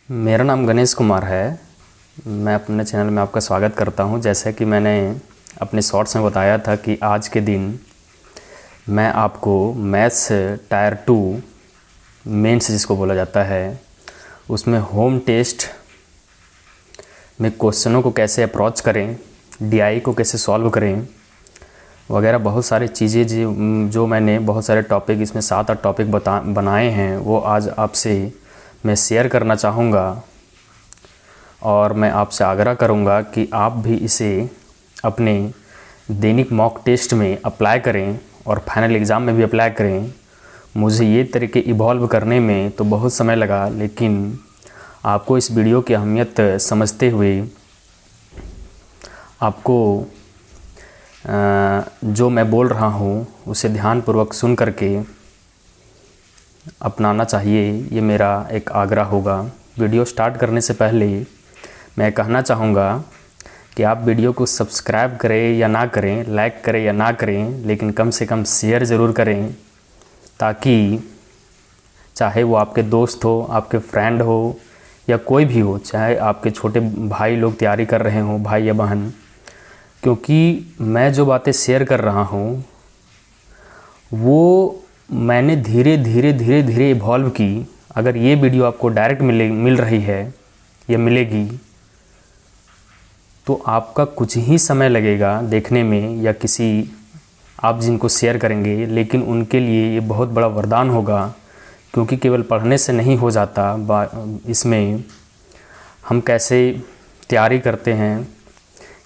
मेरा नाम गणेश कुमार है। मैं अपने चैनल में आपका स्वागत करता हूं। जैसे कि मैंने अपने शॉर्ट्स में बताया था कि आज के दिन मैं आपको मैथ्स टायर 2 मेंस जिसको बोला जाता है उसमें होम टेस्ट में क्वेश्चनों को कैसे अप्रोच करें, डीआई को कैसे सॉल्व करें वगैरह बहुत सारी चीज़ें जो मैंने बहुत सारे टॉपिक इसमें 7-8 टॉपिक बनाए हैं वो आज आपसे मैं शेयर करना चाहूँगा। और मैं आपसे आग्रह करूँगा कि आप भी इसे अपने दैनिक मॉक टेस्ट में अप्लाई करें और फाइनल एग्ज़ाम में भी अप्लाई करें। मुझे ये तरीके इवॉल्व करने में तो बहुत समय लगा, लेकिन आपको इस वीडियो की अहमियत समझते हुए आपको जो मैं बोल रहा हूँ उसे ध्यानपूर्वक सुन करके अपनाना चाहिए। ये मेरा एक आग्रह होगा। वीडियो स्टार्ट करने से पहले मैं कहना चाहूँगा कि आप वीडियो को सब्सक्राइब करें या ना करें, लाइक करें या ना करें, लेकिन कम से कम शेयर ज़रूर करें, ताकि चाहे वो आपके दोस्त हो, आपके फ्रेंड हो या कोई भी हो, चाहे आपके छोटे भाई लोग तैयारी कर रहे हों, भाई या बहन, क्योंकि मैं जो बातें शेयर कर रहा हूँ वो मैंने धीरे धीरे इवॉल्व की। अगर ये वीडियो आपको डायरेक्ट मिल रही है या मिलेगी तो आपका कुछ ही समय लगेगा देखने में, या किसी आप जिनको शेयर करेंगे, लेकिन उनके लिए ये बहुत बड़ा वरदान होगा, क्योंकि केवल पढ़ने से नहीं हो जाता। इसमें हम कैसे तैयारी करते हैं,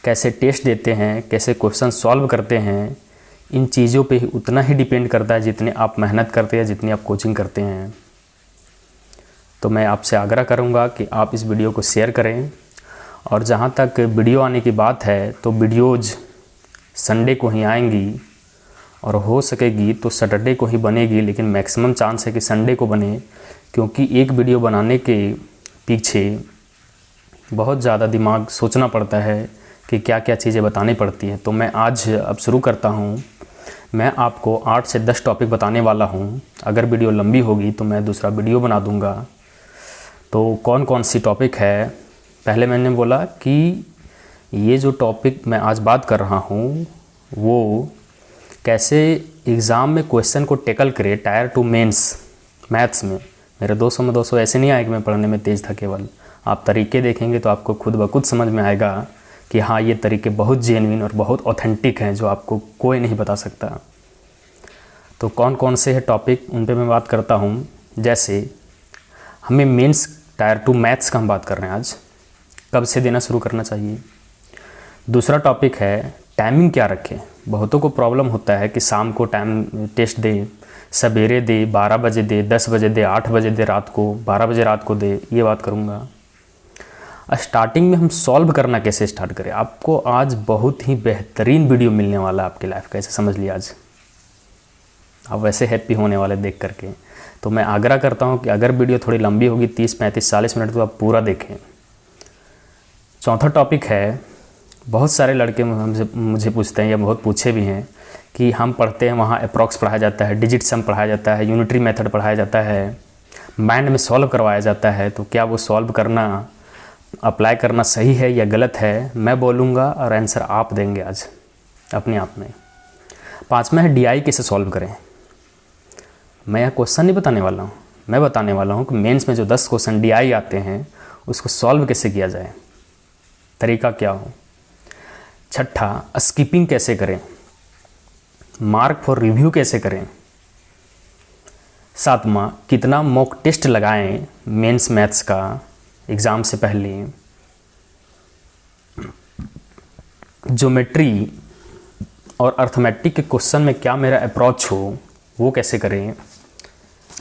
कैसे टेस्ट देते हैं, कैसे क्वेश्चन सॉल्व करते हैं, इन चीज़ों पे उतना ही डिपेंड करता है जितने आप मेहनत करते हैं, जितनी आप कोचिंग करते हैं। तो मैं आपसे आग्रह करूंगा कि आप इस वीडियो को शेयर करें। और जहां तक वीडियो आने की बात है तो वीडियोज़ संडे को ही आएंगी, और हो सकेगी तो सैटरडे को ही बनेगी, लेकिन मैक्सिमम चांस है कि संडे को बने, क्योंकि एक वीडियो बनाने के पीछे बहुत ज़्यादा दिमाग सोचना पड़ता है कि क्या क्या चीज़ें बतानी पड़ती हैं। तो मैं आज अब शुरू करता हूँ। मैं आपको 8 से 10 टॉपिक बताने वाला हूँ। अगर वीडियो लंबी होगी तो मैं दूसरा वीडियो बना दूँगा। तो कौन कौन सी टॉपिक है, पहले मैंने बोला कि ये जो टॉपिक मैं आज बात कर रहा हूँ वो कैसे एग्ज़ाम में क्वेश्चन को टैकल करे टायर 2 मेंस मैथ्स में। मेरे 200 में 200 ऐसे नहीं आए कि मैं पढ़ने में तेज़ था। केवल आप तरीके देखेंगे तो आपको खुद ब खुद समझ में आएगा कि हाँ, ये तरीके बहुत जेन्युइन और बहुत ऑथेंटिक हैं, जो आपको कोई नहीं बता सकता। तो कौन कौन से है टॉपिक, उन पे मैं बात करता हूँ। जैसे हमें मेंस टायर 2 मैथ्स का हम बात कर रहे हैं आज, कब से देना शुरू करना चाहिए। दूसरा टॉपिक है टाइमिंग क्या रखें। बहुतों को प्रॉब्लम होता है कि शाम को टाइम टेस्ट दे, सवेरे दे, 12 बजे दे, 10 बजे दे, 8 बजे दे, रात को 12 बजे रात को दे। ये बात करूँगा। स्टार्टिंग में हम सॉल्व करना कैसे स्टार्ट करें, आपको आज बहुत ही बेहतरीन वीडियो मिलने वाला है आपकी लाइफ का। ऐसे समझ लिया, आज आप वैसे हैप्पी होने वाले देख करके। तो मैं आग्रह करता हूं कि अगर वीडियो थोड़ी लंबी होगी, 30, 35, 40 मिनट, तो आप पूरा देखें। चौथा टॉपिक है, बहुत सारे लड़के मुझे पूछते हैं या बहुत पूछे भी हैं कि हम पढ़ते हैं वहाँ अप्रॉक्स पढ़ाया जाता है, डिजिट सम पढ़ाया जाता है, यूनिटरी मेथड पढ़ाया जाता है, माइंड में सॉल्व करवाया जाता है, तो क्या वो सॉल्व करना, अप्लाई करना सही है या गलत है, मैं बोलूँगा और आंसर आप देंगे आज अपने आप में। 5वां है डीआई कैसे सॉल्व करें। मैं यह क्वेश्चन नहीं बताने वाला हूँ, मैं बताने वाला हूँ कि मेंस में जो 10 क्वेश्चन डीआई आते हैं उसको सॉल्व कैसे किया जाए, तरीका क्या हो। 6, स्किपिंग कैसे करें, मार्क फॉर रिव्यू कैसे करें। 7वां, कितना मॉक टेस्ट लगाएं मेंस मैथ्स का एग्ज़ाम से पहले। ज्योमेट्री और अर्थमेटिक के क्वेश्चन में क्या मेरा अप्रोच हो, वो कैसे करें।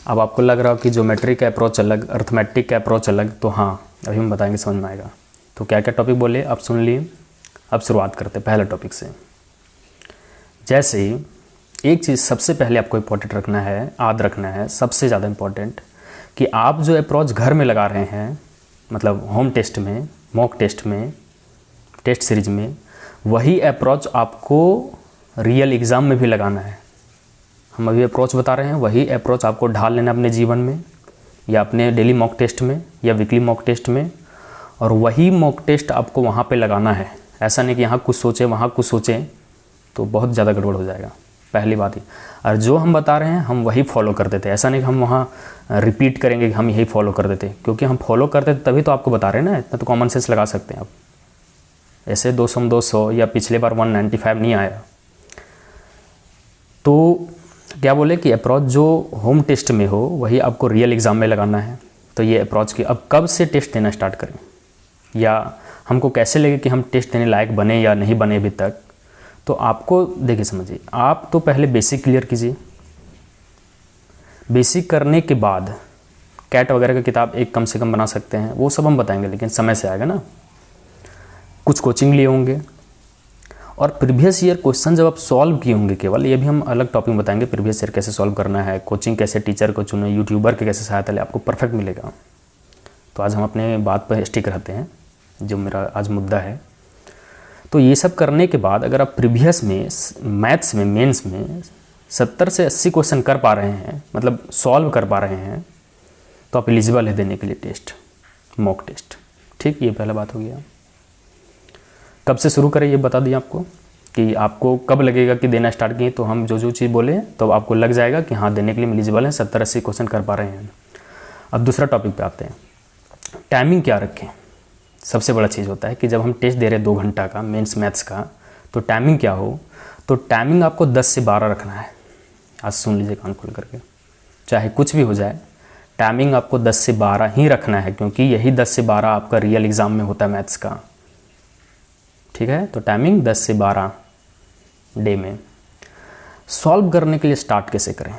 अब आपको लग रहा हो कि ज्योमेट्री का अप्रोच अलग, अर्थमेटिक का अप्रोच अलग, तो हाँ, अभी हम बताएंगे, समझ में आएगा। तो क्या क्या टॉपिक बोले आप सुन लिए। अब शुरुआत करते हैं पहले टॉपिक से। जैसे एक चीज़ सबसे पहले आपको इम्पोर्टेंट रखना है, याद रखना है, सबसे ज़्यादा इम्पोर्टेंट, कि आप जो अप्रोच घर में लगा रहे हैं, मतलब होम टेस्ट में, मॉक टेस्ट में, टेस्ट सीरीज में, वही अप्रोच आपको रियल एग्ज़ाम में भी लगाना है। हम अभी अप्रोच बता रहे हैं, वही अप्रोच आपको ढाल लेना अपने जीवन में, या अपने डेली मॉक टेस्ट में या वीकली मॉक टेस्ट में, और वही मॉक टेस्ट आपको वहाँ पे लगाना है। ऐसा नहीं कि यहाँ कुछ सोचें वहाँ कुछ सोचें, तो बहुत ज़्यादा गड़बड़ हो जाएगा, पहली बात ही। और जो हम बता रहे हैं हम वही फॉलो कर देते, ऐसा नहीं कि हम वहाँ रिपीट करेंगे कि हम यही फॉलो कर देते, क्योंकि हम फॉलो करते तभी तो आपको बता रहे हैं ना, इतना तो कॉमन सेंस लगा सकते हैं आप। ऐसे 200 में 200 या पिछले बार 195 नहीं आया, तो क्या बोले कि अप्रोच जो होम टेस्ट में हो वही आपको रियल एग्ज़ाम में लगाना है। तो ये अप्रोच की अब कब से टेस्ट देना स्टार्ट करें, या हमको कैसे लगे कि हम टेस्ट देने लायक बने या नहीं बने अभी तक। तो आपको देखिए समझिए, आप तो पहले बेसिक क्लियर कीजिए। बेसिक करने के बाद कैट वगैरह का किताब एक कम से कम बना सकते हैं, वो सब हम बताएंगे, लेकिन समय से आएगा ना। कुछ कोचिंग लिए होंगे, और प्रीवियस ईयर क्वेश्चन जब आप सॉल्व किए होंगे केवल, ये भी हम अलग टॉपिक बताएंगे, प्रीवियस ईयर कैसे सॉल्व करना है, कोचिंग कैसे, टीचर को चुने, यूट्यूबर के कैसे सहायता ले, आपको परफेक्ट मिलेगा। तो आज हम अपने बात पर स्टिक रहते हैं, जो मेरा आज मुद्दा है। तो ये सब करने के बाद अगर आप प्रीवियस में मैथ्स में मेंस में 70 से 80 क्वेश्चन कर पा रहे हैं, मतलब सॉल्व कर पा रहे हैं, तो आप एलिजिबल है देने के लिए टेस्ट, मॉक टेस्ट। ठीक, ये पहला बात हो गया। कब से शुरू करें ये बता दिया आपको, कि आपको कब लगेगा कि देना स्टार्ट किए, तो हम जो जो चीज़ बोले तो आपको लग जाएगा कि हाँ देने के लिए एलिजिबल हैं, 70-80 क्वेश्चन कर पा रहे हैं। अब दूसरा टॉपिक पे आते हैं, टाइमिंग क्या रखें। सबसे बड़ा चीज़ होता है कि जब हम टेस्ट दे रहे हैं 2 घंटा का मेंस मैथ्स का, तो टाइमिंग क्या हो। तो टाइमिंग आपको 10 से 12 रखना है। आज सुन लीजिए कान खोल करके, चाहे कुछ भी हो जाए, टाइमिंग आपको 10 से 12 ही रखना है, क्योंकि यही 10 से 12 आपका रियल एग्ज़ाम में होता है मैथ्स का। ठीक है, तो टाइमिंग 10 से 12 डे में। सॉल्व करने के लिए स्टार्ट कैसे करें,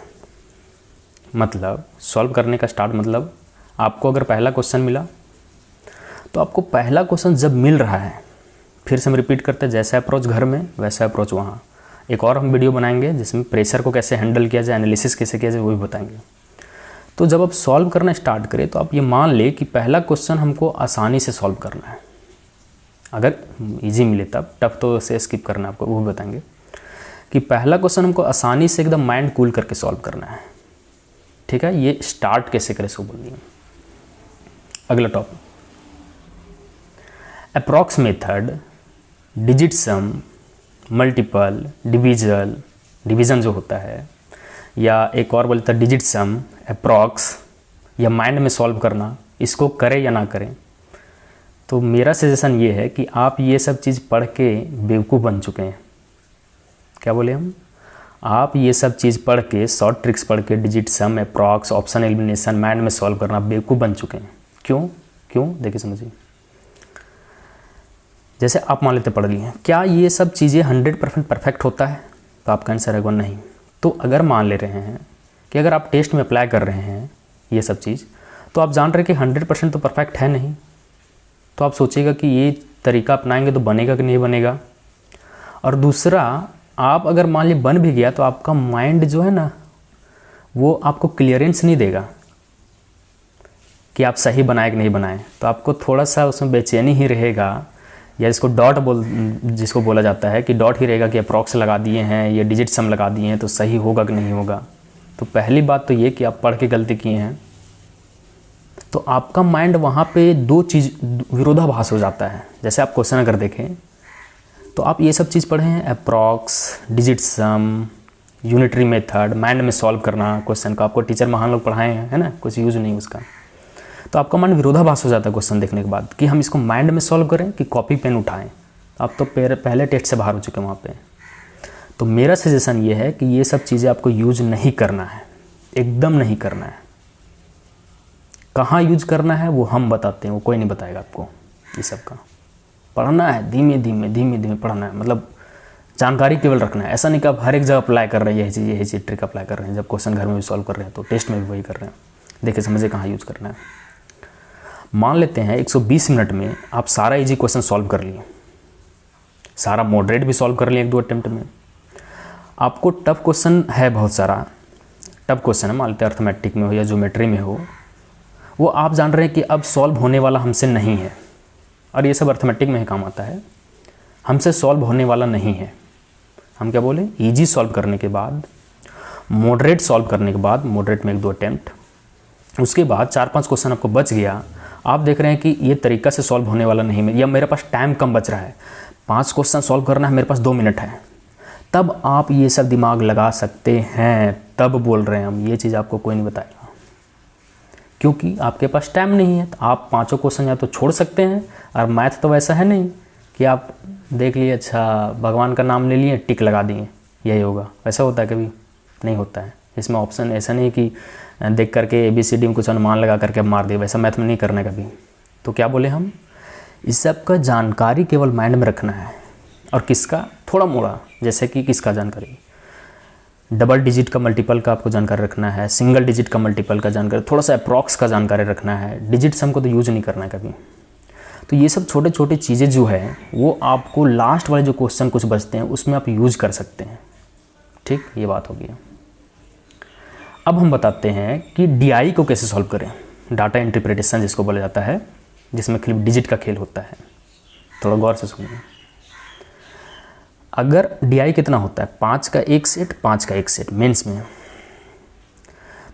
मतलब सॉल्व करने का स्टार्ट मतलब आपको अगर पहला क्वेश्चन मिला, तो आपको पहला क्वेश्चन जब मिल रहा है, फिर से हम रिपीट करते हैं, जैसा अप्रोच घर में वैसा अप्रोच वहाँ। एक और हम वीडियो बनाएंगे जिसमें प्रेशर को कैसे हैंडल किया जाए, एनालिसिस कैसे किया जाए, वो भी बताएंगे। तो जब आप सॉल्व करना स्टार्ट करें, तो आप ये मान ले कि पहला क्वेश्चन हमको आसानी से सॉल्व करना है। अगर इजी मिले तब, टफ तो से स्किप करना है आपको, वो भी बताएंगे। कि पहला क्वेश्चन हमको आसानी से एकदम माइंड कूल करके सॉल्व करना है। ठीक है, ये स्टार्ट कैसे करें सो बोलिए। अगला टॉपिक, अप्रॉक्स मेथड, डिजिट सम, मल्टीपल, डिवीज़न जो होता है, या एक और बोलता है डिजिट सम, अप्रॉक्स, या माइंड में सॉल्व करना, इसको करें या ना करें। तो मेरा सजेशन ये है कि आप ये सब चीज़ पढ़ के बेवकूफ़ बन चुके हैं। क्या बोले हम, आप ये सब चीज़ पढ़ के, शॉर्ट ट्रिक्स पढ़ के, डिजिट सम, अप्रॉक्स, ऑप्शन एलिमिनेशन, माइंड में सॉल्व करना, बेवकूफ़ बन चुके हैं। क्यों देखिए समझिए। जैसे आप मान लेते पढ़ लिए, क्या ये सब चीज़ें 100% परफेक्ट होता है, तो आपका आंसर है नहीं। तो अगर मान ले रहे हैं कि अगर आप टेस्ट में अप्लाई कर रहे हैं ये सब चीज़, तो आप जान रहे हैं कि 100% तो परफेक्ट है नहीं, तो आप सोचिएगा कि ये तरीका अपनाएंगे तो बनेगा कि नहीं बनेगा। और दूसरा, आप अगर मान ली बन भी गया, तो आपका माइंड जो है ना, वो आपको क्लियरेंस नहीं देगा कि आप सही बनाए कि नहीं बनाए। तो आपको थोड़ा सा उसमें बेचैनी ही रहेगा, या इसको जिसको बोला जाता है कि डॉट ही रहेगा कि अप्रॉक्स लगा दिए हैं, या डिजिट सम लगा दिए हैं, तो सही होगा कि नहीं होगा। तो पहली बात तो ये कि आप पढ़ के गलती किए हैं, तो आपका माइंड वहाँ पे 2 चीज़ विरोधाभास हो जाता है। जैसे आप क्वेश्चन अगर देखें, तो आप ये सब चीज़ पढ़े हैं, अप्रॉक्स, डिजिट सम, यूनिटरी मेथड, माइंड में सॉल्व करना क्वेश्चन का, आपको टीचर महान लोग पढ़ाए हैं, है ना, कुछ यूज नहीं उसका। तो आपका माइंड विरोधाभास हो जाता है क्वेश्चन देखने के बाद, कि हम इसको माइंड में सॉल्व करें कि कॉपी पेन उठाएं। आप तो पहले टेस्ट से बाहर हो चुके हैं वहाँ पे। तो मेरा सजेशन ये है कि ये सब चीज़ें आपको यूज नहीं करना है, एकदम नहीं करना है। कहाँ यूज करना है वो हम बताते हैं, वो कोई नहीं बताएगा आपको। ये सब का पढ़ना है, धीमे धीमे पढ़ना है, मतलब जानकारी केवल रखना है। ऐसा नहीं कि आप हर एक जगह अप्लाई कर रहे हैं यही चीज़ ट्रिक अप्लाई कर रहे हैं। जब क्वेश्चन घर में भी सॉल्व कर रहे हैं तो टेस्ट में भी वही कर रहे हैं। देखिए समझिए कहाँ यूज़ करना है। मान लेते हैं 120 मिनट में आप सारा इजी क्वेश्चन सॉल्व कर लिए, सारा मॉडरेट भी सॉल्व कर लिए 1-2 अटेम्प्ट में। आपको टफ क्वेश्चन है, बहुत सारा टफ क्वेश्चन है, मान लेते हैं अर्थमेटिक में हो या ज्योमेट्री में हो, वो आप जान रहे हैं कि अब सॉल्व होने वाला हमसे नहीं है। और ये सब अर्थमेटिक में ही काम आता है, हमसे सॉल्व होने वाला नहीं है। हम क्या बोले, इजी सॉल्व करने के बाद, मॉडरेट सॉल्व करने के बाद, मॉडरेट में 1-2 अटेम्प्ट, उसके बाद 4-5 क्वेश्चन आपको बच गया, आप देख रहे हैं कि ये तरीका से सॉल्व होने वाला नहीं है, या मेरे पास टाइम कम बच रहा है, 5 क्वेश्चन सॉल्व करना है, मेरे पास 2 मिनट है, तब आप ये सब दिमाग लगा सकते हैं। तब बोल रहे हैं हम, ये चीज़ आपको कोई नहीं बताएगा, क्योंकि आपके पास टाइम नहीं है। तो आप 5 क्वेश्चन या तो छोड़ सकते हैं, और मैथ तो वैसा है नहीं कि आप देख लिए, अच्छा भगवान का नाम ले लिए, टिक लगा दिए, यही होगा। वैसा होता है कभी? नहीं होता है। इसमें ऑप्शन ऐसा नहीं कि देख करके ABCD में कुछ अनुमान लगा करके मार दिए, वैसा मैथ में नहीं करना है कभी। तो क्या बोले हम, इस सब का जानकारी केवल माइंड में रखना है। और किसका? थोड़ा मोड़ा, जैसे कि किसका जानकारी, डबल डिजिट का मल्टीपल का आपको जानकारी रखना है, सिंगल डिजिट का मल्टीपल का जानकारी, थोड़ा सा अप्रॉक्स का जानकारी रखना है। डिजिट सम को तो यूज नहीं करना है कभी। तो ये सब छोटे छोटे चीज़ें जो है वो आपको लास्ट वाले जो क्वेश्चन कुछ बचते हैं उसमें आप यूज कर सकते हैं। ठीक, ये बात हो गई। अब हम बताते हैं कि DI को कैसे सॉल्व करें, डाटा इंटरप्रिटेशन जिसको बोला जाता है, जिसमें खाली डिजिट का खेल होता है। थोड़ा गौर से सुनिए। अगर DI कितना होता है, 5 का 1 सेट, 5 का 1 सेट मेंस में,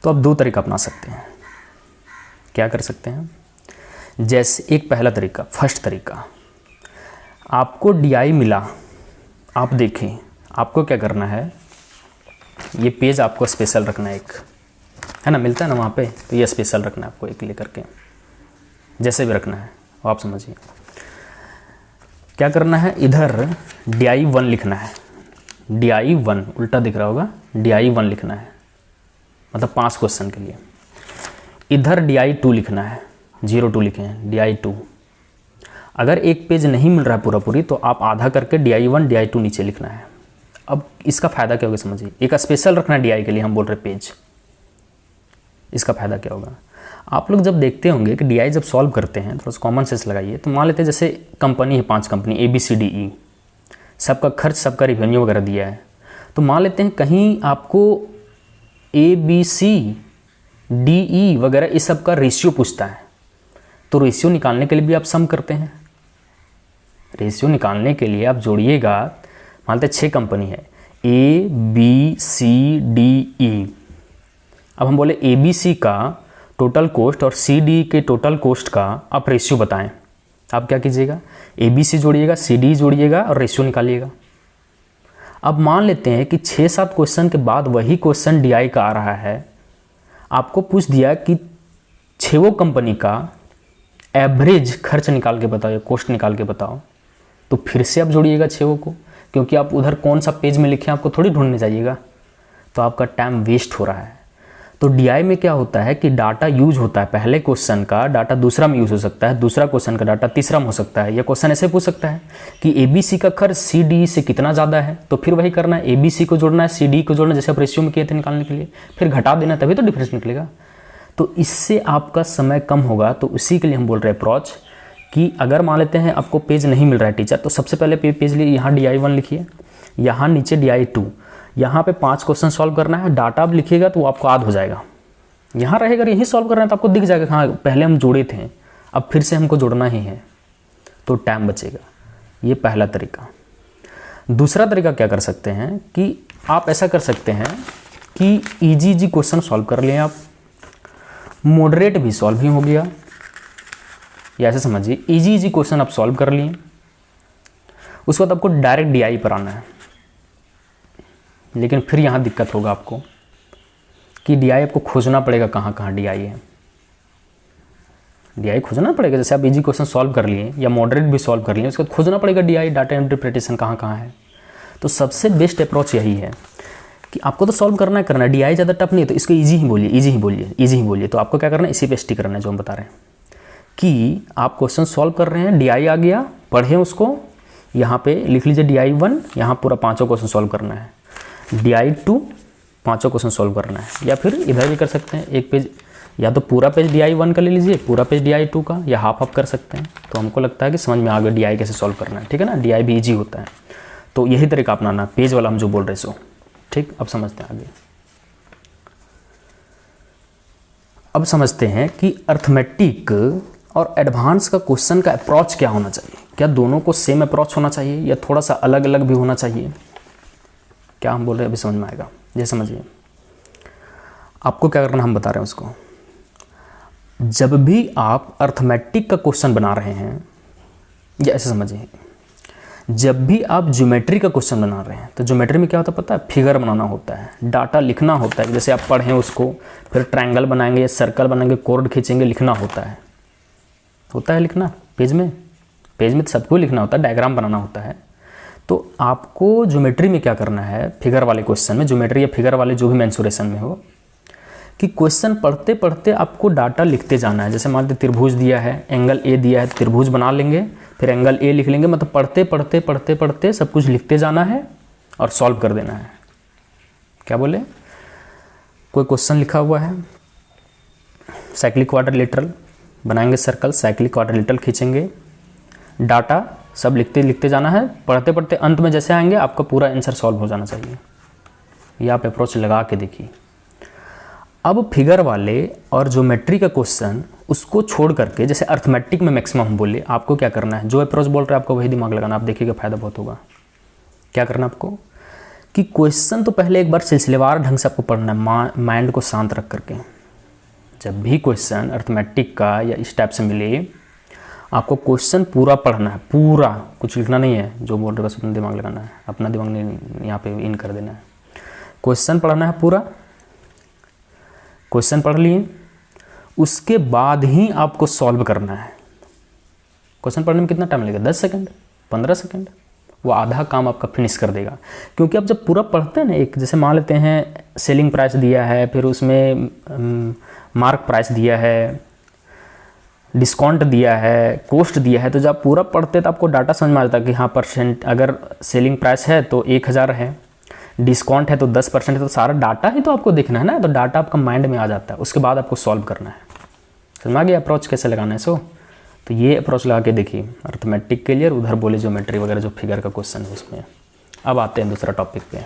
तो आप 2 तरीका अपना सकते हैं। क्या कर सकते हैं? जैसे एक पहला तरीका, फर्स्ट तरीका, आपको DI मिला, आप देखें, आपको क्या करना है, ये पेज आपको स्पेशल रखना है, एक है ना, मिलता है ना वहाँ पे, तो ये स्पेशल रखना है आपको, एक लेकर के जैसे भी रखना है वो आप समझिए। क्या करना है, इधर DI1 लिखना है, DI1 उल्टा दिख रहा होगा, DI1 लिखना है, मतलब 5 क्वेश्चन के लिए। इधर DI2 लिखना है, 02 लिखे हैं, DI2। अगर एक पेज नहीं मिल रहा है पूरा पूरी, तो आप आधा करके DI1 DI2 नीचे लिखना है। अब इसका फ़ायदा क्या होगा समझिए, एक स्पेशल रखना है DI के लिए, हम बोल रहे पेज, इसका फ़ायदा क्या होगा, आप लोग जब देखते होंगे कि DI जब सॉल्व करते हैं, थोड़ा सा कॉमन सेंस लगाइए, तो मान लेते हैं जैसे कंपनी है, 5 कंपनी ABCDE, सबका खर्च, सबका रिवेन्यू वगैरह दिया है, तो मान लेते हैं कहीं आपको ABCDE वगैरह इस सब का रेशियो पूछता है, तो रेशियो निकालने के लिए भी आप सम करते हैं। रेशियो निकालने के लिए आप जोड़िएगा, मान लेते 6 कंपनी है, ABCDE। अब हम बोले ABC का टोटल कॉस्ट और CD के टोटल कॉस्ट का आप रेशियो बताएं। आप क्या कीजिएगा, ABC जोड़िएगा, CD जोड़िएगा और रेशियो निकालिएगा। अब मान लेते हैं कि 6-7 क्वेश्चन के बाद वही क्वेश्चन DI का आ रहा है, आपको पूछ दिया कि 6 कंपनी का एवरेज खर्च निकाल के बताओ या कॉस्ट निकाल के बताओ, तो फिर से आप जोड़िएगा 6 को, क्योंकि आप उधर कौन सा पेज में लिखे आपको थोड़ी ढूंढने जाइएगा, तो आपका टाइम वेस्ट हो रहा है। तो DI में क्या होता है कि डाटा यूज होता है, पहले क्वेश्चन का डाटा दूसरा में यूज हो सकता है, दूसरा क्वेश्चन का डाटा तीसरा में हो सकता है, या क्वेश्चन ऐसे पूछ सकता है कि ABC का खर्च CD से कितना ज़्यादा है, तो फिर वही करना है, ABC को जोड़ना है, CD को जोड़ना है, जैसे आप रेशियो में किए थे निकालने के लिए, फिर घटा देना, तभी तो डिफरेंस निकलेगा। तो इससे आपका समय कम होगा। तो उसी के लिए हम बोल रहे हैं अप्रोच, कि अगर मान लेते हैं आपको पेज नहीं मिल रहा है टीचर, तो सबसे पहले पेज लिए, यहाँ DI1 लिखिए, यहाँ नीचे DI2, यहाँ पे 5 क्वेश्चन सॉल्व करना है, डाटा अब लिखिएगा तो वो आपको याद हो जाएगा, यहाँ रहेगा, यही सॉल्व करना है तो आपको दिख जाएगा, हाँ पहले हम जोड़े थे, अब फिर से हमको जोड़ना ही है, तो टाइम बचेगा। ये पहला तरीका। दूसरा तरीका क्या कर सकते हैं कि आप ऐसा कर सकते हैं कि इजी क्वेश्चन सॉल्व कर लिए आप, मॉडरेट भी सॉल्व भी हो गया, या ऐसे समझिए इजी क्वेश्चन आप सॉल्व कर लिए, उसके बाद आपको डायरेक्ट DI पर आना है। लेकिन फिर यहाँ दिक्कत होगा आपको कि DI आपको खोजना पड़ेगा, कहाँ कहाँ DI है, DI खोजना पड़ेगा। जैसे आप इजी क्वेश्चन सॉल्व कर लिए या मॉडरेट भी सॉल्व कर लिए, उसके बाद खोजना पड़ेगा DI, डाटा इंटरप्रिटेशन कहाँ कहाँ है। तो सबसे बेस्ट अप्रोच यही है कि आपको तो सॉल्व करना है, DI ज़्यादा टफ नहीं है, तो इसको ईजी ही बोलिए, ईजी ही बोलिए। तो आपको क्या करना है, इसी पे स्टिक करना है जो हम बता रहे हैं, कि आप क्वेश्चन सॉल्व कर रहे हैं, DI आ गया, पढ़ें उसको, यहाँ पे लिख लीजिए DI1, यहाँ पूरा 5 क्वेश्चन सॉल्व करना है, DI2 5 क्वेश्चन सॉल्व करना है, या फिर इधर भी कर सकते हैं, एक पेज या तो पूरा पेज DI1 का ले लीजिए, पूरा पेज DI2 का, या हाफ कर सकते हैं। तो हमको लगता है कि समझ में आ गया DI कैसे सॉल्व करना है, ठीक है ना, DI भी ईजी होता है। तो यही तरीका अपनाना, पेज वाला हम जो बोल रहे सो, ठीक। अब समझते हैं आगे। अब समझते हैं कि अर्थमेटिक और एडवांस का क्वेश्चन का अप्रोच क्या होना चाहिए। क्या दोनों को सेम अप्रोच होना चाहिए या थोड़ा सा अलग अलग भी होना चाहिए? क्या हम बोल रहे हैं अभी समझ में आएगा। जैसे समझिए, आपको क्या करना हम बता रहे हैं उसको। जब भी आप अर्थमेटिक का क्वेश्चन बना रहे हैं, या ऐसे समझिए, जब भी आप ज्योमेट्री का क्वेश्चन बना रहे हैं तो ज्योमेट्री में क्या होता है पता है? फिगर बनाना होता है, डाटा लिखना होता है। जैसे आप पढ़ें उसको, फिर ट्रायंगल बनाएंगे, सर्कल बनाएंगे, कोर्ड खींचेंगे, लिखना होता है लिखना पेज में तो सबको लिखना होता है, डायग्राम बनाना होता है। तो आपको ज्योमेट्री में क्या करना है, फिगर वाले क्वेश्चन में, ज्योमेट्री या फिगर वाले जो भी मेंसुरेशन में हो, कि क्वेश्चन पढ़ते पढ़ते आपको डाटा लिखते जाना है। जैसे मान लीजिए त्रिभुज दिया है, एंगल ए दिया है, त्रिभुज बना लेंगे, फिर एंगल ए लिख लेंगे। मतलब पढ़ते पढ़ते सब कुछ लिखते जाना है और सॉल्व कर देना है। क्या बोले? कोई क्वेश्चन लिखा हुआ है, साइक्लिक क्वाड्रिलेटरल बनाएंगे, सर्कल, साइक्लिक क्वाड्रिलेटरल खींचेंगे, डाटा सब लिखते लिखते जाना है, पढ़ते पढ़ते अंत में जैसे आएंगे आपका पूरा आंसर सॉल्व हो जाना चाहिए। ये आप अप्रोच लगा के देखिए। अब फिगर वाले और ज्योमेट्री का क्वेश्चन उसको छोड़ करके, जैसे अर्थमेटिक में मैक्सिमम हम बोले, आपको क्या करना है, जो अप्रोच बोल रहे हैं आपको वही दिमाग लगाना। आप देखिएगा फायदा बहुत होगा। क्या करना आपको कि क्वेश्चन तो पहले एक बार सिलसिलेवार ढंग से आपको पढ़ना है, माइंड को शांत रख करके। जब भी क्वेश्चन अर्थमेटिक का या इस टाइप से मिले, आपको क्वेश्चन पूरा पढ़ना है, पूरा, कुछ लिखना नहीं है। जो बोल रहे बस अपना दिमाग लगाना है, अपना दिमाग नहीं यहाँ पे इन कर देना है। क्वेश्चन पढ़ना है पूरा, क्वेश्चन पढ़ लिए, उसके बाद ही आपको सॉल्व करना है। क्वेश्चन पढ़ने में कितना टाइम लगेगा? 10 सेकंड, 15 सेकंड, वो आधा काम आपका फिनिश कर देगा। क्योंकि आप जब पूरा पढ़ते हैं ना, एक जैसे मान लेते हैं सेलिंग प्राइस दिया है, फिर उसमें मार्क प्राइस दिया है, डिस्काउंट दिया है, कॉस्ट दिया है, तो जब पूरा पढ़ते तो आपको डाटा समझ में आ जाता है कि हाँ परसेंट, अगर सेलिंग प्राइस है तो 1000 है, डिस्काउंट है तो 10% है, तो सारा डाटा ही तो आपको देखना है ना। तो डाटा आपका माइंड में आ जाता है, उसके बाद आपको सॉल्व करना है। समझ में आ गया अप्रोच कैसे लगाना है? तो ये अप्रोच लगा के देखिए, अर्थमेटिक के लिए, उधर बोले ज्योमेट्री वगैरह जो फिगर का क्वेश्चन है उसमें। अब आते हैं दूसरा टॉपिक पे,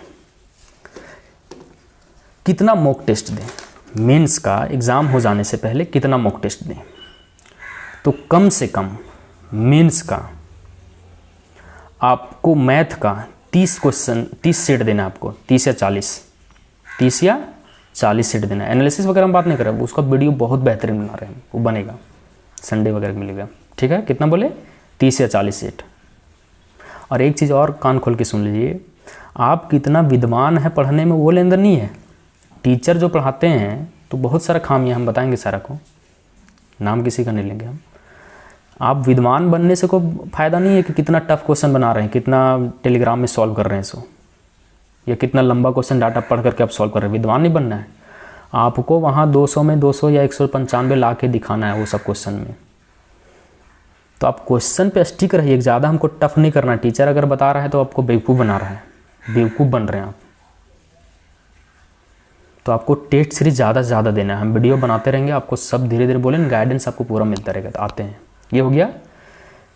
कितना मॉक टेस्ट दें। मेंस का एग्ज़ाम हो जाने से पहले कितना मॉक टेस्ट दें? तो कम से कम मेंस का आपको मैथ का 30 क्वेश्चन, 30 सेट देना है आपको, 30 या 40 सेट देना है। एनालिसिस वगैरह हम बात नहीं कर रहे, उसका वीडियो बहुत बेहतरीन बना रहे हैं, वो बनेगा, संडे वगैरह मिलेगा। ठीक है, कितना बोले? 30 या 40 सेट। और एक चीज़ और कान खोल के सुन लीजिए, आप कितना विद्वान है पढ़ने में वो लेंदर नहीं है। टीचर जो पढ़ाते हैं तो बहुत सारा खामियां हम बताएंगे, सारा को नाम किसी का नहीं लेंगे हम। आप विद्वान बनने से कोई फ़ायदा नहीं है कि कितना टफ क्वेश्चन बना रहे हैं, कितना टेलीग्राम में सॉल्व कर रहे हैं सो, या कितना लंबा क्वेश्चन डाटा पढ़ करके आप सॉल्व कर रहे हैं। विद्वान नहीं बनना है आपको, वहाँ 200 में 200 या 195 ला के दिखाना है वो सब क्वेश्चन में। तो आप क्वेश्चन पे स्टिक रहिए, ज़्यादा हमको टफ नहीं करना। टीचर अगर बता रहा है तो आपको बेवकूफ़ बना रहा है, बेवकूफ़ बन रहे हैं आप। तो आपको टेस्ट सीरीज ज़्यादा से ज़्यादा देना है। हम वीडियो बनाते रहेंगे, आपको सब धीरे धीरे बोलेंगे, गाइडेंस आपको पूरा मिलता रहेगा। तो आते हैं, ये हो गया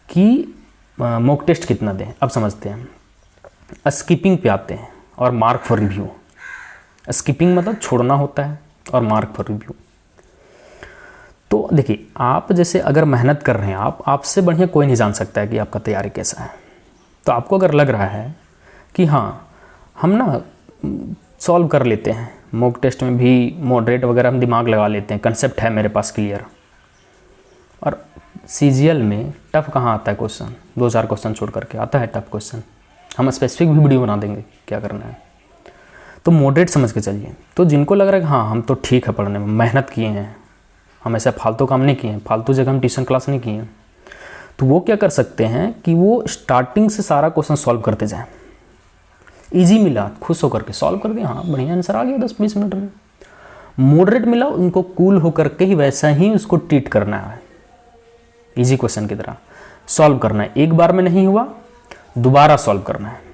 कि मॉक टेस्ट कितना दें। अब समझते हैं, स्किपिंग पे आते हैं और मार्क फॉर रिव्यू। स्किपिंग मतलब छोड़ना होता है, और मार्क फॉर रिव्यू। तो देखिए, आप जैसे अगर मेहनत कर रहे हैं, आपसे बढ़िया कोई नहीं जान सकता है कि आपका तैयारी कैसा है। तो आपको अगर लग रहा है कि हाँ हम ना सॉल्व कर लेते हैं, मॉक टेस्ट में भी मॉडरेट वगैरह हम दिमाग लगा लेते हैं, कंसेप्ट है मेरे पास क्लियर, और सीजीएल में टफ कहाँ आता है क्वेश्चन, 2-4 क्वेश्चन छोड़ करके आता है टफ क्वेश्चन। हम स्पेसिफिक भी वीडियो बना देंगे क्या करना है। तो मॉडरेट समझ के चलिए। तो जिनको लग रहा है कि हाँ हम तो ठीक है पढ़ने में, मेहनत किए हैं, हम ऐसा फालतू काम नहीं किए हैं, फालतू जगह हम ट्यूशन क्लास नहीं किए हैं, तो वो क्या कर सकते हैं कि वो स्टार्टिंग से सारा क्वेश्चन सॉल्व करते जाएँ। ईजी मिला, खुश होकर के सॉल्व कर दिया, हाँ बढ़िया आंसर आ गया 10-20 मिनट में। मॉडरेट मिला, उनको कूल होकर के ही वैसा ही उसको ट्रीट करना है, इजी क्वेश्चन की तरह सॉल्व करना है। एक बार में नहीं हुआ, दोबारा सॉल्व करना है।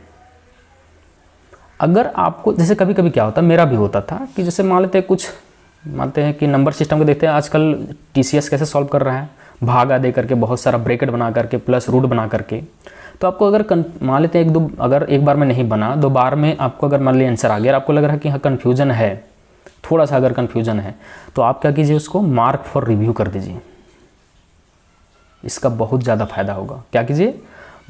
अगर आपको, जैसे कभी कभी क्या होता है, मेरा भी होता था कि जैसे मान लेते हैं कुछ, मानते हैं कि नंबर सिस्टम को देखते हैं आजकल टीसीएस कैसे सॉल्व कर रहा है, भागा दे करके, बहुत सारा ब्रैकेट बना करके, प्लस रूट बना करके। तो आपको अगर मान लेते हैं अगर एक बार में नहीं बना, 2 बार में आपको अगर मान लीजिए आंसर आ गया, आपको लग रहा है कि हाँ कन्फ्यूजन है, थोड़ा सा अगर कन्फ्यूजन है, तो आप क्या कीजिए, उसको मार्क फॉर रिव्यू कर दीजिए। इसका बहुत ज़्यादा फायदा होगा। क्या कीजिए,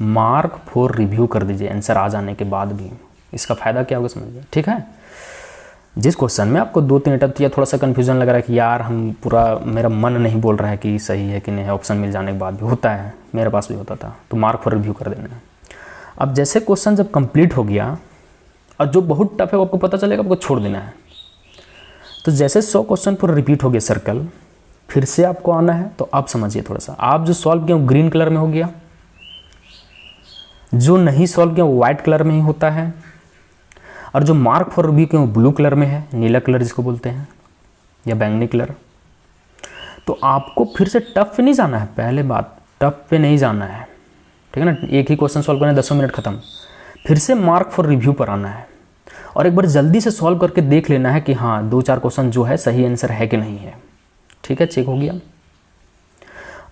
मार्क फॉर रिव्यू कर दीजिए आंसर आ जाने के बाद भी। इसका फ़ायदा क्या होगा समझिए, ठीक है। जिस क्वेश्चन में आपको 2-3 अटैम्प्ट या थोड़ा सा कन्फ्यूजन लग रहा है कि यार हम पूरा, मेरा मन नहीं बोल रहा है कि सही है कि नहीं है, ऑप्शन मिल जाने के बाद भी होता है, मेरे पास भी होता था, तो मार्क फॉर रिव्यू कर देना है। अब जैसे क्वेश्चन जब कंप्लीट हो गया और जो बहुत टफ है वो आपको पता चलेगा, आपको छोड़ देना है। तो जैसे 100 क्वेश्चन पूरा रिपीट हो गया सर्कल, फिर से आपको आना है। तो आप समझिए थोड़ा सा, आप जो सॉल्व किया वो ग्रीन कलर में हो गया, जो नहीं सॉल्व किया वो व्हाइट कलर में ही होता है, और जो मार्क फॉर रिव्यू किया वो ब्लू कलर में है, नीला कलर जिसको बोलते हैं, या बैंगनी कलर। तो आपको फिर से टफ पे नहीं जाना है, पहले बात टफ पे नहीं जाना है, ठीक है ना। एक ही क्वेश्चन सॉल्व करना, 10 मिनट खत्म, फिर से मार्क फॉर रिव्यू पर आना है और एक बार जल्दी से सॉल्व करके देख लेना है कि हाँ 2-4 क्वेश्चन जो है सही आंसर है कि नहीं है, ठीक है, चेक हो गया।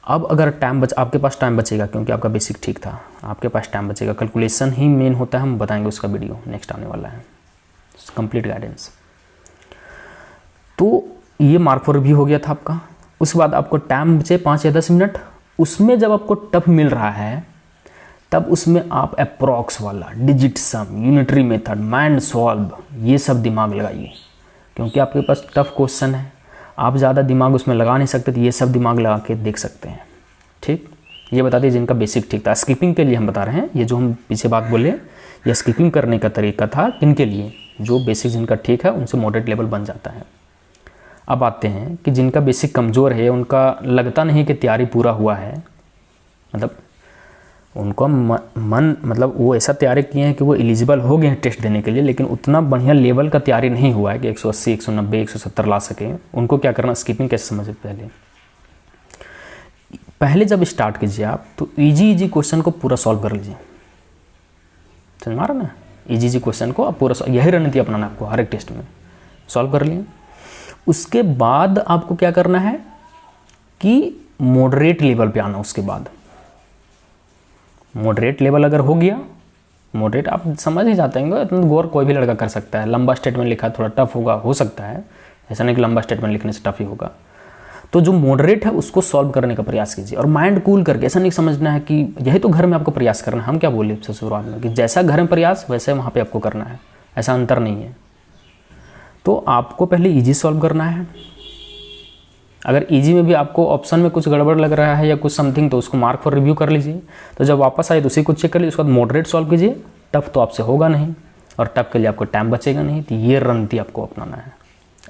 अब अगर आपके पास टाइम बचेगा, क्योंकि आपका बेसिक ठीक था, आपके पास टाइम बचेगा, कैलकुलेशन ही मेन होता है, हम बताएंगे उसका वीडियो नेक्स्ट आने वाला है, कंप्लीट गाइडेंस। तो ये मार्क फॉर रिव्यू हो गया था आपका। उसके बाद आपको टाइम बचे 5 या 10 मिनट, उसमें जब आपको टफ मिल रहा है तब उसमें आप अप्रॉक्स वाला, डिजिट सम, यूनिटरी मेथड, माइंड सॉल्व, ये सब दिमाग लगाइए, क्योंकि आपके पास टफ क्वेश्चन है, आप ज़्यादा दिमाग उसमें लगा नहीं सकते, तो ये सब दिमाग लगा के देख सकते हैं, ठीक। ये बता दीजिए जिनका बेसिक ठीक था। स्किपिंग के लिए हम बता रहे हैं, ये जो हम पीछे बात बोले, ये स्किपिंग करने का तरीका था किनके लिए, जो बेसिक जिनका ठीक है उनसे मॉडरेट लेवल बन जाता है। अब आते हैं कि जिनका बेसिक कमज़ोर है, उनका लगता नहीं कि तैयारी पूरा हुआ है, मतलब उनको मतलब वो ऐसा तैयारी किए हैं कि वो एलिजिबल हो गए हैं टेस्ट देने के लिए, लेकिन उतना बढ़िया लेवल का तैयारी नहीं हुआ है कि 180, 190, 170 ला सके। उनको क्या करना, स्किपिंग कैसे समझे, पहले जब स्टार्ट कीजिए आप तो इजी क्वेश्चन को पूरा सॉल्व कर लीजिए, समझ में आ रहा ना, इजी क्वेश्चन को आप पूरा, यही रणनीति अपनाना आपको हर एक टेस्ट में, सॉल्व कर लिए। उसके बाद आपको क्या करना है कि मॉडरेट लेवल पे आना। उसके बाद मॉडरेट लेवल अगर हो गया, मॉडरेट आप समझ ही जाते हैं, इतना गौर कोई भी लड़का कर सकता है। लंबा स्टेटमेंट लिखा थोड़ा टफ होगा, हो सकता है, ऐसा नहीं कि लंबा स्टेटमेंट लिखने से टफ ही होगा। तो जो मॉडरेट है उसको सॉल्व करने का प्रयास कीजिए, और माइंड कूल करके, ऐसा नहीं समझना है कि यही तो घर में आपको प्रयास करना है। हम क्या बोले शुरुआत में कि जैसा घर में प्रयास वैसे वहाँ पर आपको करना है, ऐसा अंतर नहीं है। तो आपको पहले ईजी सॉल्व करना है। अगर इजी में भी आपको ऑप्शन में कुछ गड़बड़ लग रहा है या कुछ समथिंग, तो उसको मार्क फॉर रिव्यू कर लीजिए। तो जब वापस आए तो उसी को चेक कर लीजिए, उसके बाद मॉडरेट सॉल्व कीजिए। टफ तो आपसे होगा नहीं और टफ के लिए आपको टाइम बचेगा नहीं, तो ये रणनीति आपको अपनाना है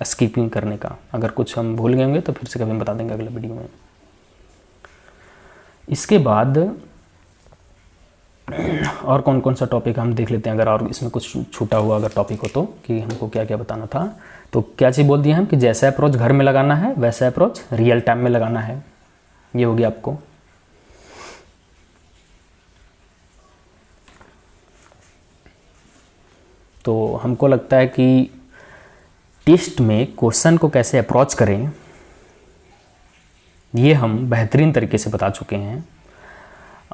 स्किपिंग करने का। अगर कुछ हम भूल गए होंगे तो फिर से कभी हम बता देंगे अगले वीडियो में। इसके बाद और कौन कौन सा टॉपिक हम देख लेते हैं, अगर और इसमें कुछ छूटा हुआ अगर टॉपिक हो तो, कि हमको क्या क्या बताना था। तो क्या चीज़ बोल दिया हम कि जैसा अप्रोच घर में लगाना है वैसा अप्रोच रियल टाइम में लगाना है, ये हो गया आपको। तो हमको लगता है कि टेस्ट में क्वेश्चन को कैसे अप्रोच करें ये हम बेहतरीन तरीके से बता चुके हैं।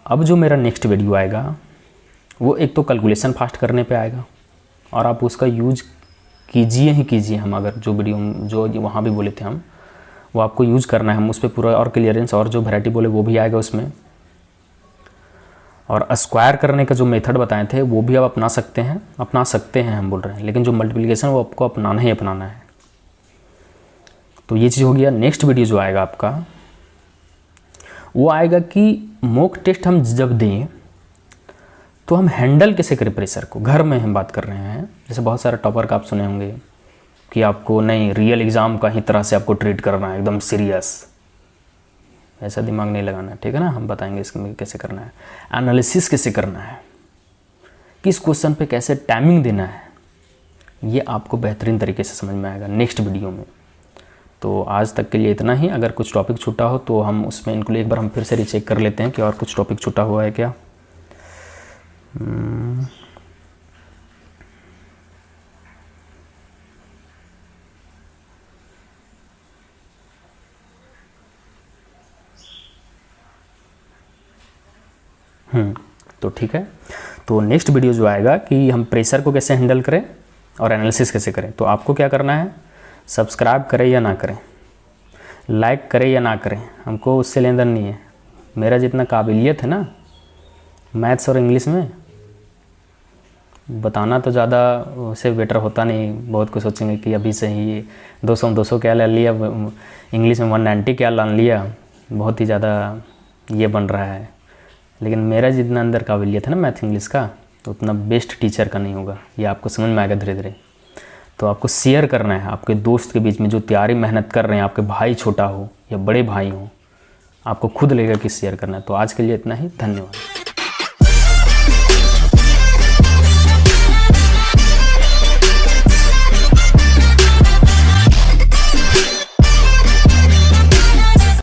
अब जो मेरा नेक्स्ट वीडियो आएगा वो एक तो कैलकुलेशन फास्ट करने पे आएगा, और आप उसका यूज कीजिए ही कीजिए। हम अगर जो वीडियो जो वहाँ भी बोले थे हम, वो आपको यूज़ करना है। हम उस पर पूरा और क्लियरेंस और जो वैरायटी बोले वो भी आएगा उसमें। और स्क्वायर करने का जो मेथड बताए थे वो भी आप अपना सकते हैं हम बोल रहे हैं, लेकिन जो मल्टीप्लिकेशन वो आपको अपनाना ही अपनाना है। तो ये चीज़ हो गया। नेक्स्ट वीडियो जो आएगा आपका वो आएगा कि मॉक टेस्ट हम जब दें तो हम हैंडल कैसे करें प्रेशर को। घर में हम बात कर रहे हैं, जैसे बहुत सारे टॉपर का आप सुने होंगे कि आपको नहीं रियल एग्ज़ाम का ही तरह से आपको ट्रीट करना है, एकदम सीरियस, ऐसा दिमाग नहीं लगाना है, ठीक है ना। हम बताएंगे इसमें कैसे करना है, एनालिसिस कैसे करना है, किस क्वेश्चन पे कैसे टाइमिंग देना है, ये आपको बेहतरीन तरीके से समझ में आएगा नेक्स्ट वीडियो में। तो आज तक के लिए इतना ही। अगर कुछ टॉपिक छूटा हो तो हम उसमें इनको एक बार हम फिर से रीचेक कर लेते हैं कि और कुछ टॉपिक छूटा हुआ है क्या। तो ठीक है। तो नेक्स्ट वीडियो जो आएगा कि हम प्रेशर को कैसे हैंडल करें और एनालिसिस कैसे करें। तो आपको क्या करना है, सब्सक्राइब करें या ना करें, लाइक करें या ना करें, हमको उससे लेन देन नहीं है। मेरा जितना काबिलियत है ना मैथ्स और इंग्लिश में, बताना तो ज़्यादा उससे बेटर होता नहीं। बहुत कुछ सोचेंगे कि अभी से ही 200 क्या ले लिया, इंग्लिश में 190 क्या ला लिया, बहुत ही ज़्यादा ये बन रहा है। लेकिन मेरा जितना अंदर काबिलियत है ना मैथ इंग्लिश का, तो उतना बेस्ट टीचर का नहीं होगा। ये आपको समझ में आएगा धीरे धीरे। तो आपको शेयर करना है आपके दोस्त के बीच में जो तैयारी मेहनत कर रहे हैं, आपके भाई छोटा हो या बड़े भाई हो, आपको खुद लगेगा कि शेयर करना है। तो आज के लिए इतना ही, धन्यवाद।